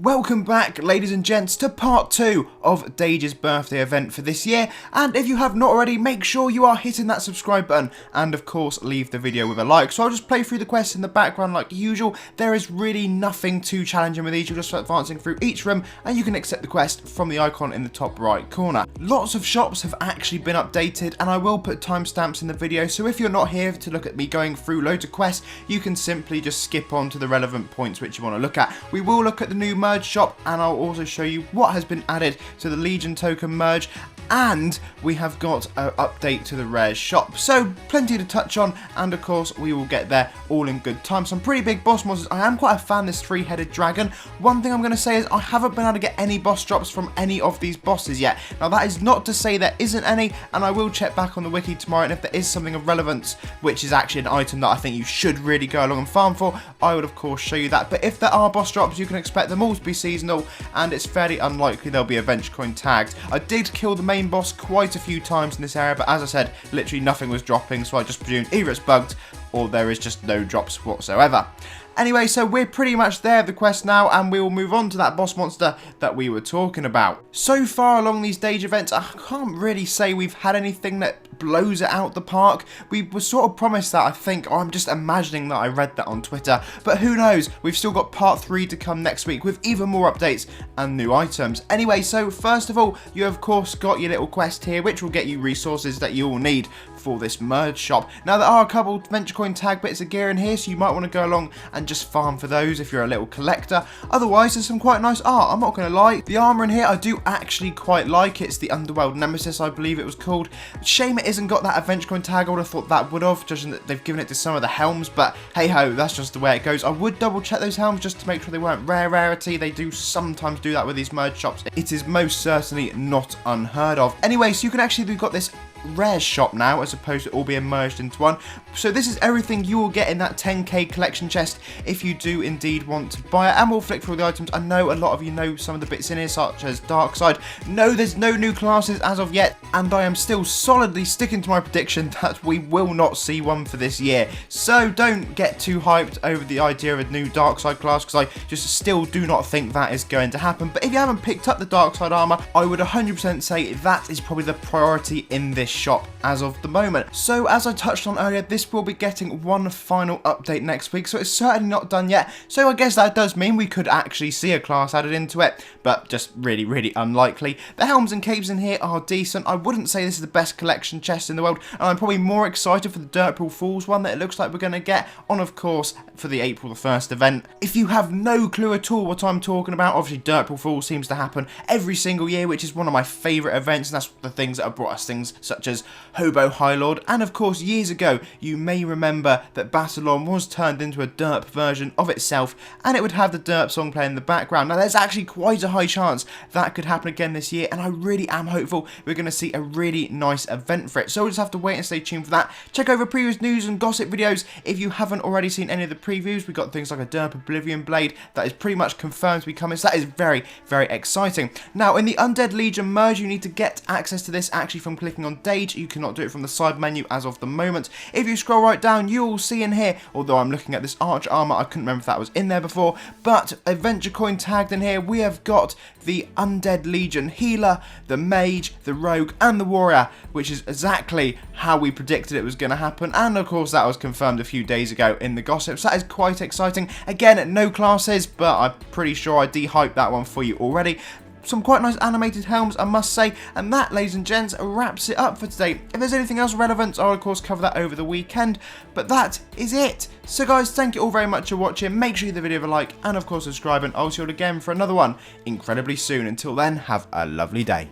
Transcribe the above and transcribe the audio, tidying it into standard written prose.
Welcome back, ladies and gents, to part 2 of Dage's birthday event for this year, and if you have not already, make sure you are hitting that subscribe button, and of course leave the video with a like. So I'll just play through the quests in the background like usual. There is really nothing too challenging with these. You're just advancing through each room, and you can accept the quest from the icon in the top right corner. Lots of shops have actually been updated, and I will put timestamps in the video, so if you're not here to look at me going through loads of quests, you can simply just skip on to the relevant points which you want to look at. We will look at the new merge shop, and I'll also show you what has been added to the Legion token merge, and we have got an update to the rare shop. So plenty to touch on, and of course we will get there all in good time. Some pretty big boss monsters. I am quite a fan of this three-headed dragon. One thing I'm going to say is I haven't been able to get any boss drops from any of these bosses yet. Now that is not to say there isn't any, and I will check back on the wiki tomorrow, and if there is something of relevance, which is actually an item that I think you should really go along and farm for, I would of course show you that. But if there are boss drops, you can expect them all to be seasonal, and it's fairly unlikely they'll be event coin tagged. I did kill the main boss quite a few times in this area, but as I said, literally nothing was dropping, so I just presumed either it's bugged or there is just no drops whatsoever. Anyway, so we're pretty much there with the quest now, and we will move on to that boss monster that we were talking about. So far along these Dage events, I can't really say we've had anything that blows it out the park. We were sort of promised that, I think, or I'm just imagining that I read that on Twitter, but who knows, we've still got part 3 to come next week with even more updates and new items. Anyway, so first of all, you of course got your little quest here, which will get you resources that you will need for this merge shop. Now there are a couple venture coin tag bits of gear in here, so you might want to go along and just farm for those if you're a little collector. Otherwise, there's some quite nice art, I'm not going to lie. The armour in here I do actually quite like. It's the Underworld Nemesis, I believe it was called. Shame it isn't got that adventure coin tag. I would have thought that would have, judging that they've given it to some of the helms, but hey ho, that's just the way it goes. I would double check those helms just to make sure they weren't rarity. They do sometimes do that with these merge shops. It is most certainly not unheard of. Anyway, so you can actually, we've got this rare shop now as opposed to all being merged into one. So this is everything you will get in that 10k collection chest if you do indeed want to buy it, and we'll flick through the items. I know a lot of you know some of the bits in here, such as Dark Side. No, there's no new classes as of yet, and I am still solidly sticking to my prediction that we will not see one for this year. So don't get too hyped over the idea of a new Dark Side class, because I just still do not think that is going to happen. But if you haven't picked up the Dark Side armor, I would 100% say that is probably the priority in this shop as of the moment. So as I touched on earlier, this will be getting one final update next week, so it's certainly not done yet. So I guess that does mean we could actually see a class added into it, but just really unlikely. The helms and capes in here are decent. I wouldn't say this is the best collection chest in the world, and I'm probably more excited for the Dirtpool Falls one that it looks like we're going to get on, of course, for the April the 1st event. If you have no clue at all what I'm talking about, obviously Dirtpool Falls seems to happen every single year, which is one of my favourite events, and that's the things that have brought us things such as Hobo High Lord, and of course years ago you may remember that Battleon was turned into a derp version of itself, and it would have the derp song playing in the background. Now there's actually quite a high chance that could happen again this year, and I really am hopeful we're going to see a really nice event for it. So we'll just have to wait and stay tuned for that. Check over previous news and gossip videos if you haven't already seen any of the previews. We've got things like a derp Oblivion Blade that is pretty much confirmed to be coming, so that is very exciting. Now in the Undead Legion merge, you need to get access to this actually from clicking on Dage. You cannot do it from the side menu as of the moment. If you scroll right down, you will see in here, although I'm looking at this arch armor, I couldn't remember if that was in there before, but adventure coin tagged in here, we have got the Undead Legion Healer, the Mage, the Rogue, and the Warrior, which is exactly how we predicted it was going to happen, and of course that was confirmed a few days ago in the gossip, so that is quite exciting. Again, no classes, but I'm pretty sure I de-hyped that one for you already. Some quite nice animated helms, I must say, and that, ladies and gents, wraps it up for today. If there's anything else relevant, I'll of course cover that over the weekend, but that is it. So guys, thank you all very much for watching. Make sure you give the video a like, and of course subscribe, and I'll see you all again for another one incredibly soon. Until then, have a lovely day.